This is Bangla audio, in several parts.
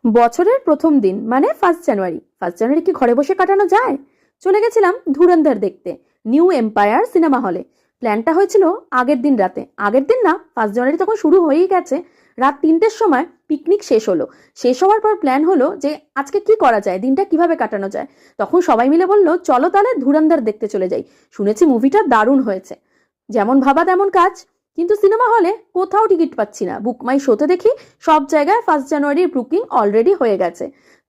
বছরের প্রথম দিন মানে 1 জানুয়ারি। 1 জানুয়ারি কি ঘরে বসে কাটানো যায়? চলে গেছিলাম ধুরন্ধর দেখতে নিউ এম্পায়ার সিনেমা হলে। প্ল্যানটা হয়েছিল আগের দিন রাতে, আগের দিন না, 1 জানুয়ারি তখন শুরু হয়েই গেছে। রাত 3টের সময় পিকনিক শেষ হলো। শেষ হওয়ার পর প্ল্যান হলো যে আজকে কি করা যায়, দিনটা কিভাবে কাটানো যায়। তখন সবাই মিলে বললো চলো তাহলে ধুরন্ধর দেখতে চলে যাই। শুনেছি মুভিটা দারুণ হয়েছে। যেমন ভাবা তেমন কাজ। কিন্তু সিনেমা হলে কোথাও টিকিট পাচ্ছি না। বুক মাই শোতে দেখি সব জায়গায় 1 জানুয়ারির বুকিং অলরেডি হয়ে গেছে।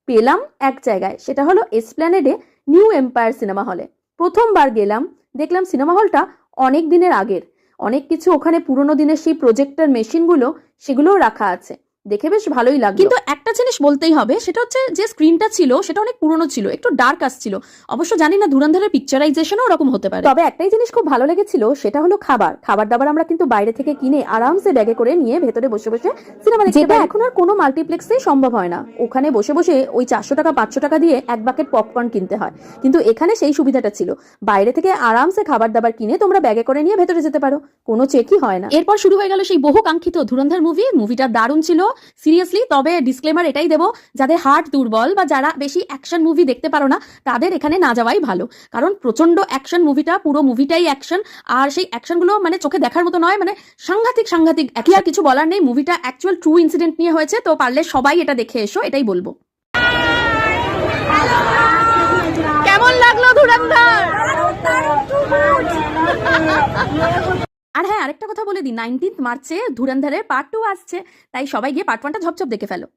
পেলাম এক জায়গায়, সেটা হলো এসপ্ল্যানেডে নিউ এম্পায়ার সিনেমা হলে। প্রথমবার গেলাম, দেখলাম সিনেমা হলটা অনেক দিনের আগের। অনেক কিছু ওখানে পুরোনো দিনের সেই প্রজেক্টর মেশিনগুলো সেগুলোও রাখা আছে। দেখে বেশ ভালোই লাগলো। কিন্তু একটা জিনিস বলতেই হবে, সেটা হচ্ছে যে স্ক্রিনটা ছিল সেটা অনেক পুরনো ছিল, একটু ডার্ক আসছিল। অবশ্য জানি না ধুরন্ধরের পিকচারাইজেশনও ওরকম হতে পারে। তবে একটাই জিনিস খুব ভালো লেগেছিল, সেটা হলো খাবার দাবার আমরা কিন্তু বাইরে থেকে কিনে আরামসে ব্যাগে করে নিয়ে ভেতরে বসে বসে সিনেমা দেখতে পারি। এখন আর কোনো মাল্টিপ্লেক্সেই সম্ভব হয় না। ওখানে বসে বসে ওই 400 টাকা 500 টাকা দিয়ে এক বাকেট পপকর্ন কিনতে হয়। কিন্তু এখানে সেই সুবিধাটা ছিল, বাইরে থেকে আরামসে খাবার দাবার কিনে তোমরা ব্যাগে করে নিয়ে ভেতরে যেতে পারো, কোনো চেকই হয় না। এরপর শুরু হয়ে গেল সেই বহু কাঙ্ক্ষিত ধুরন্ধর মুভিটা দারুণ ছিল সিরিয়াসলি। তবে ডিসক্লেমার এটাই দেবো, যাদের হার্ট দুর্বল বা যারা বেশি অ্যাকশন মুভি দেখতে পারো না, তাদের এখানে না যাওয়াই ভালো। কারণ প্রচন্ড অ্যাকশন মুভিটা, পুরো মুভিটাই অ্যাকশন। আর সেই অ্যাকশনগুলো মানে চোখে দেখার মতো নয়, মানে সাংঘাতিক। কি আর কিছু বলার নেই, মুভিটা অ্যাকচুয়াল ট্রু ইনসিডেন্ট নিয়ে হয়েছে। তো পারলে সবাই এটা দেখে এসো, এটাই বলবো। কেমন লাগলো ধুরন্ধর? আর হ্যাঁ, আরেকটা কথা বলে দিই, 19 মার্চে ধুরন্ধরের পার্ট 2 আসছে, তাই সবাই গিয়ে পার্ট 1টা ঝপঝপ দেখে ফেলো।